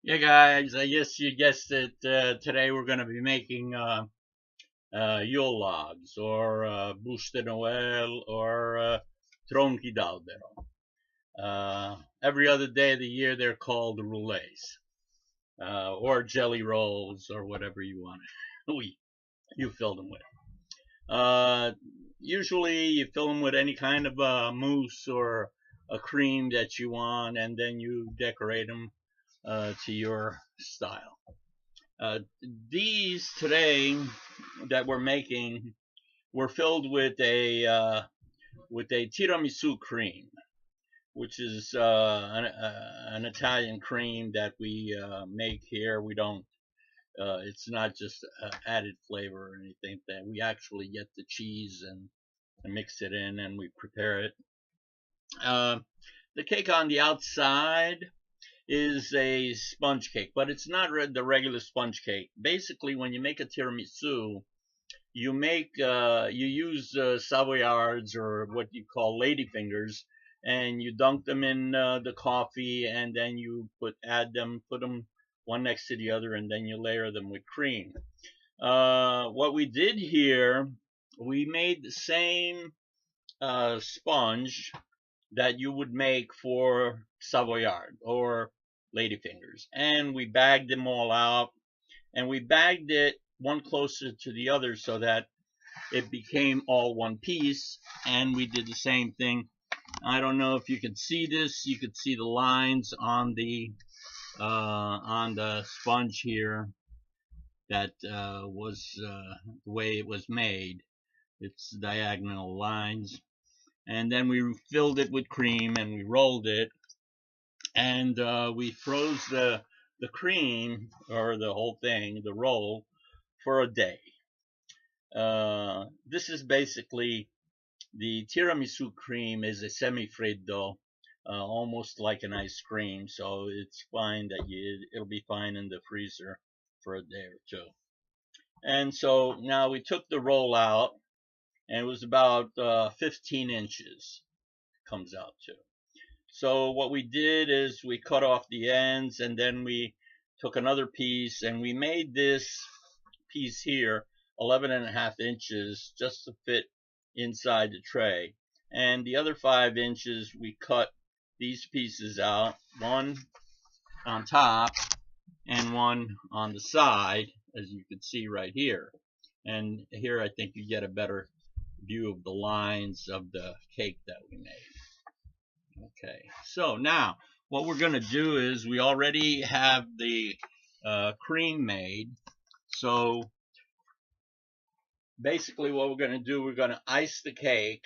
Yeah, guys, I guess you guessed it. Today we're going to be making yule logs, or bûche de Noël, or tronchi d'albero. Every other day of the year they're called roulettes, or jelly rolls, or whatever you want. You fill them with. Uh, Usually you fill them with any kind of mousse or a cream that you want, and then you decorate them to your style. Uh, these today that we're making were filled with a tiramisu cream, which is an Italian cream that we make here. We don't. It's not just added flavor or anything. That we actually get the cheese and mix it in, and we prepare it. Uh, the cake on the outside is a sponge cake, but it's not the regular sponge cake. Basically, when you make a tiramisu, you use savoyards, or what you call ladyfingers, and you dunk them in the coffee, and then you put them one next to the other, and then you layer them with cream. What we did here, we made the same sponge that you would make for Savoyard or ladyfingers, and we bagged them all out, and we bagged it one closer to the other so that it became all one piece. And we did the same thing. I don't know if you could see this. You could see the lines on the sponge here. That was the way it was made. It's diagonal lines. And then we filled it with cream, and we rolled it, and we froze the cream, or the whole thing, the roll, for a day. This is basically, the tiramisu cream is a semi-freddo, almost like an ice cream, so it's fine that it'll be fine in the freezer for a day or two. And so now we took the roll out, and it was about 15 inches comes out to. So what we did is we cut off the ends, and then we took another piece, and we made this piece here 11.5 inches just to fit inside the tray. And the other 5 inches, we cut these pieces out, one on top and one on the side, as you can see right here. And here I think you get a better view of the lines of the cake that we made. Okay, so now what we're going to do is, we already have the cream made. So basically what we're going to do, we're going to ice the cake,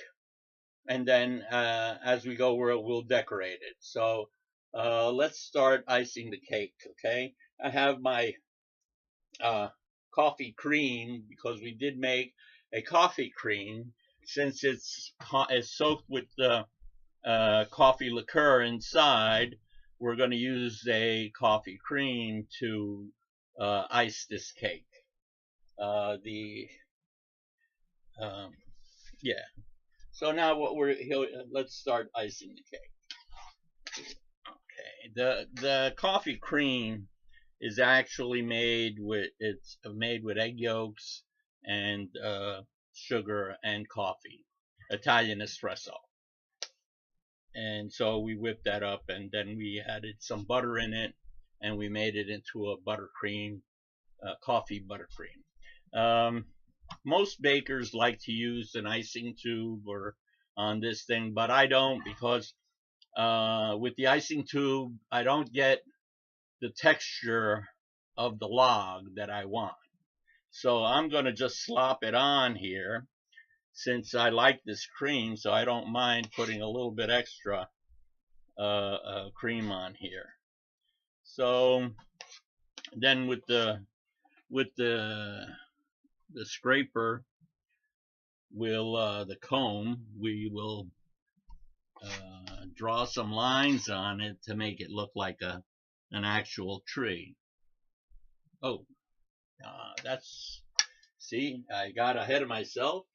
and then as we go, we'll decorate it. So let's start icing the cake. Okay, I have my coffee cream, because we did make a coffee cream. Since it's soaked with the coffee liqueur inside, we're going to use a coffee cream to ice this cake. Yeah. So now let's start icing the cake. Okay. The coffee cream is actually made with egg yolks and sugar and coffee, Italian espresso. And so we whipped that up, and then we added some butter in it, and we made it into a buttercream, coffee buttercream. Most bakers like to use an icing tube or on this thing, but I don't, because with the icing tube I don't get the texture of the log that I want. So I'm going to just slop it on here, since I like this cream, so I don't mind putting a little bit extra cream on here. So then with the scraper, the comb, we will draw some lines on it to make it look like an actual tree. Oh, see, I got ahead of myself.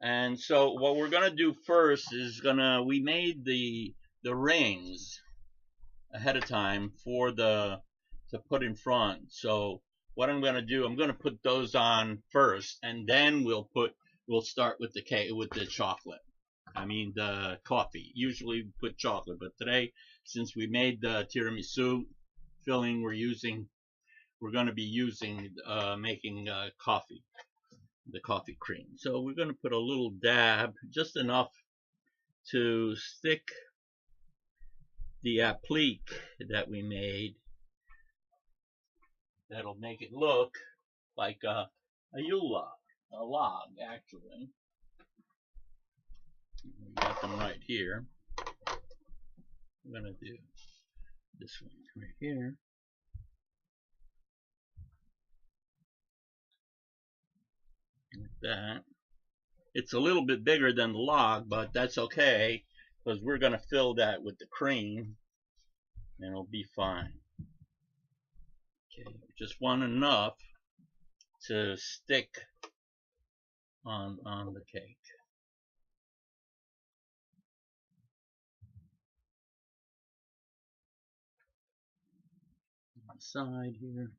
And so what we're going to do first is we made the rings ahead of time for the to put in front. So what I'm going to do, I'm going to put those on first, and then we'll start with the cake, with the chocolate. I mean the coffee. Usually we put chocolate, but today, since we made the tiramisu filling, we're going to be using making coffee, the coffee cream. So we're going to put a little dab, just enough to stick the applique that we made. That'll make it look like a yule log, a log actually. We got them right here. I'm gonna do this one right here. Like that. It's a little bit bigger than the log, but that's okay, because we're gonna fill that with the cream and it'll be fine. Okay, just want enough to stick on the cake. On the side here.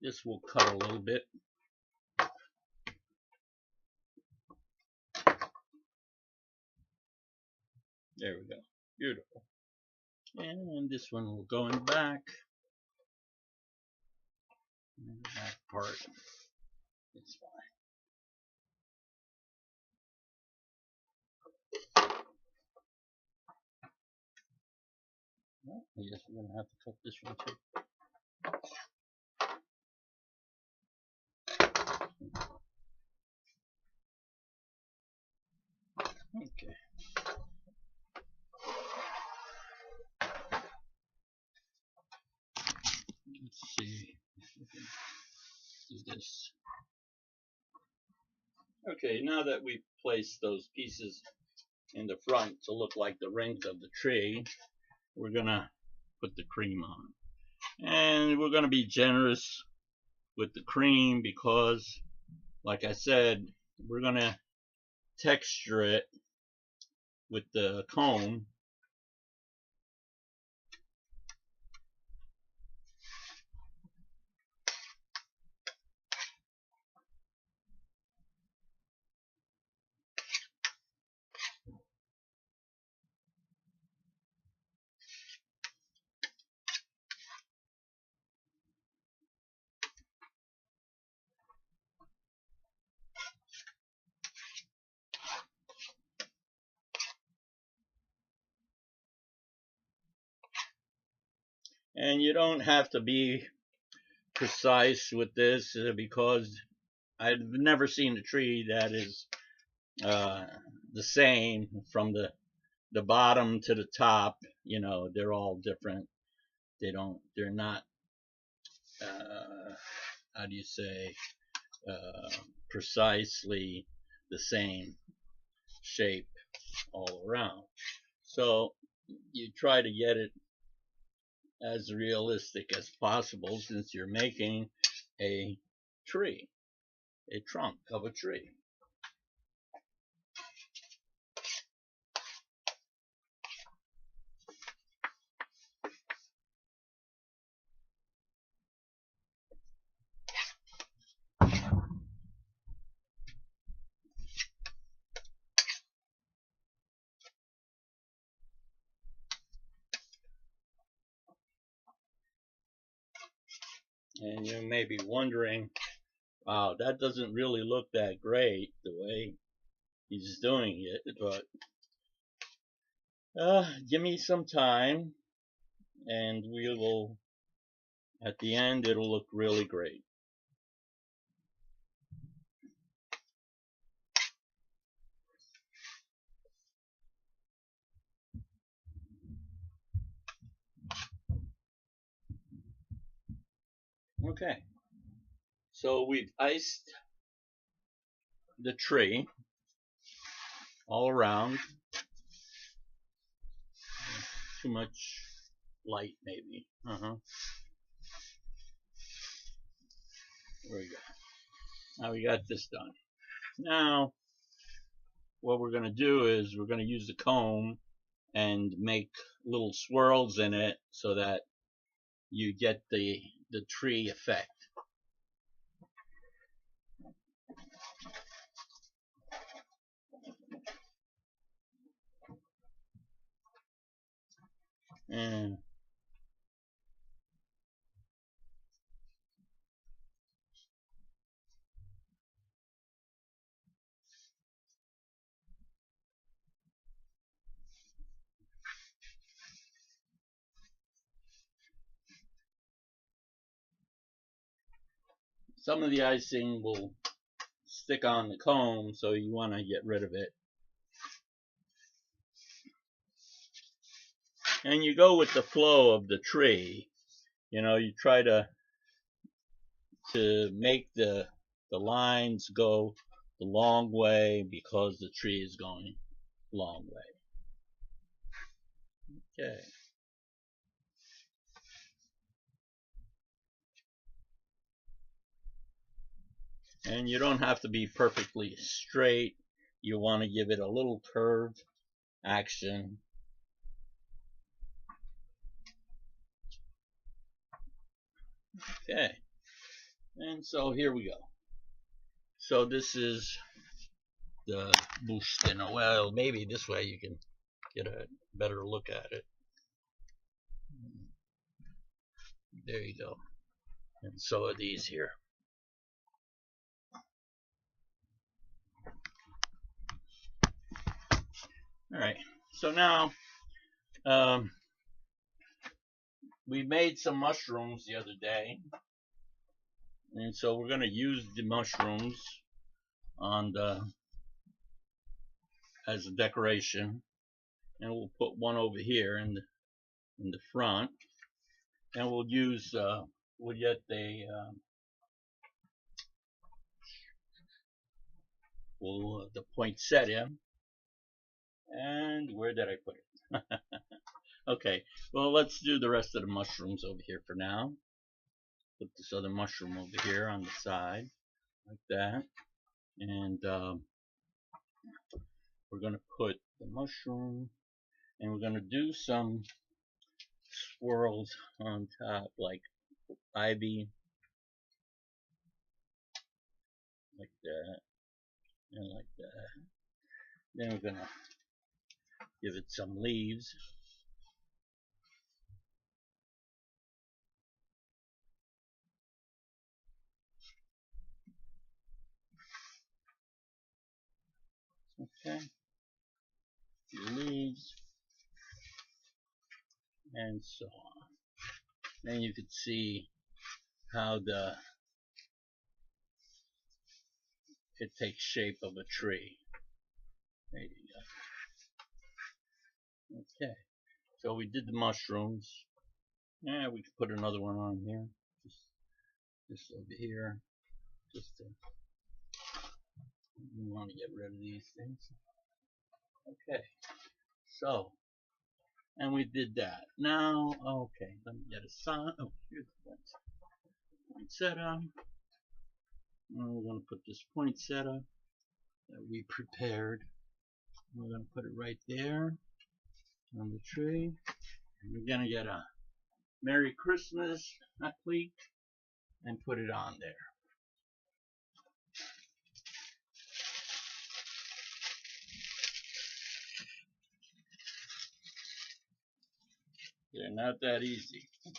This will cut a little bit. There we go. Beautiful. And this one will go in the back. And the back part is fine. Well, I guess we're going to have to cut this one too. Okay. Let's see if we can do this. Okay, now that we've placed those pieces in the front to look like the rings of the tree, we're gonna put the cream on. And we're gonna be generous with the cream because, like I said, we're gonna texture it with the comb. And you don't have to be precise with this because I've never seen a tree that is the same from the bottom to the top. You know, they're all different. They're not, how do you say, precisely the same shape all around. So you try to get it as realistic as possible since you're making a tree, a trunk of a tree. And you may be wondering, wow, that doesn't really look that great the way he's doing it, but give me some time and we will, at the end, it'll look really great. Okay, so we've iced the tree all around. Too much light maybe. There we go. Now we got this done. Now what we're going to do is we're going to use the comb and make little swirls in it so that you get the tree effect. And some of the icing will stick on the comb, so you want to get rid of it. And you go with the flow of the tree. You know, you try to make the lines go the long way because the tree is going long way. Okay. And you don't have to be perfectly straight. You want to give it a little curved action. Okay. And so here we go. So this is the bûche de Noël. Maybe this way you can get a better look at it. There you go. And so are these here. All right. So now we made some mushrooms the other day, and so we're going to use the mushrooms on as a decoration, and we'll put one over here in the front, and we'll use we'll get the poinsettia. And where did I put it? Okay, well, let's do the rest of the mushrooms over here for now. Put this other mushroom over here on the side, like that. And we're going to put the mushroom, and we're going to do some swirls on top, like ivy, like that, and like that. Then we're going to give it some leaves. Okay, leaves, and so on. Then you could see how it takes shape of a tree. There you go. Okay, so we did the mushrooms. Yeah, we could put another one on here, just over here, just to, we want to get rid of these things. Okay, so, and we did that. Now, okay, let me get a sign. Oh, here's the poinsettia. And we're going to put this poinsettia that we prepared. We're going to put it right there on the tree. And we're going to get a Merry Christmas applique and put it on there. They're not that easy. I'm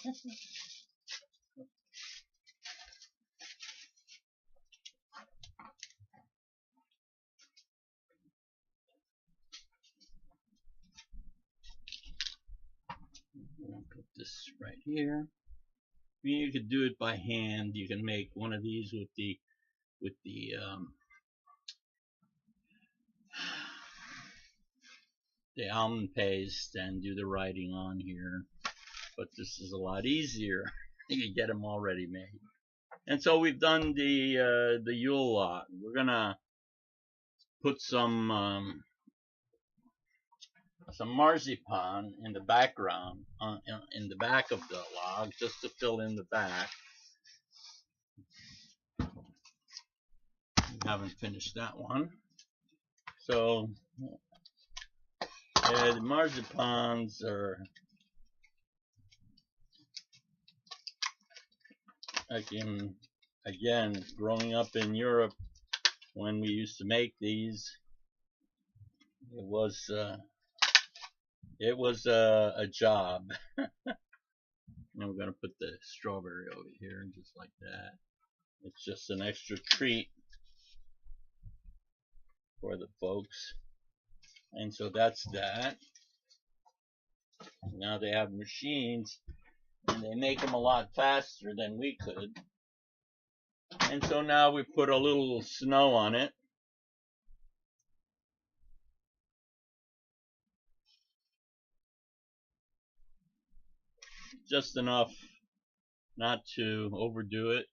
going to put this right here. I mean, you could do it by hand. You can make one of these with the almond paste and do the writing on here. But this is a lot easier. You can get them already made. And so we've done the yule log. We're gonna put some marzipan in the background, in the back of the log, just to fill in the back. We haven't finished that one, So the marzipans are, again, growing up in Europe when we used to make these, it was a job. Now we're going to put the strawberry over here, just like that. It's just an extra treat for the folks. And so that's that. Now they have machines, and they make them a lot faster than we could. And so now we put a little snow on it. Just enough not to overdo it.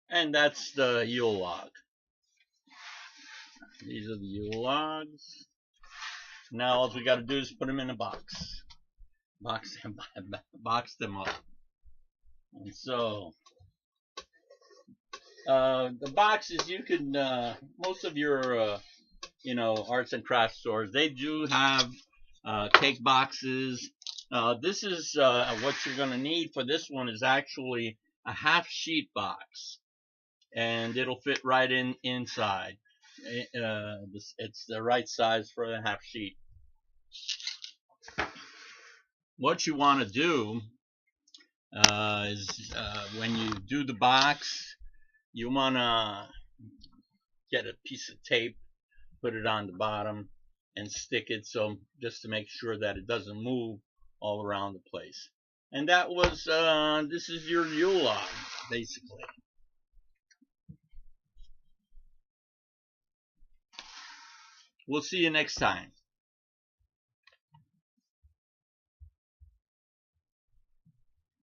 And that's the yule log. These are the yule logs. Now all we got to do is put them in a box. Box them up. And so the boxes, you can most of your arts and crafts stores, they do have cake boxes. This is what you're going to need for this one is actually a half sheet box, and it'll fit right inside. It's the right size for the half sheet. What you want to do is when you do the box, you want to get a piece of tape, put it on the bottom, and stick it so just to make sure that it doesn't move all around the place. And that was this is your yule log, basically. We'll see you next time.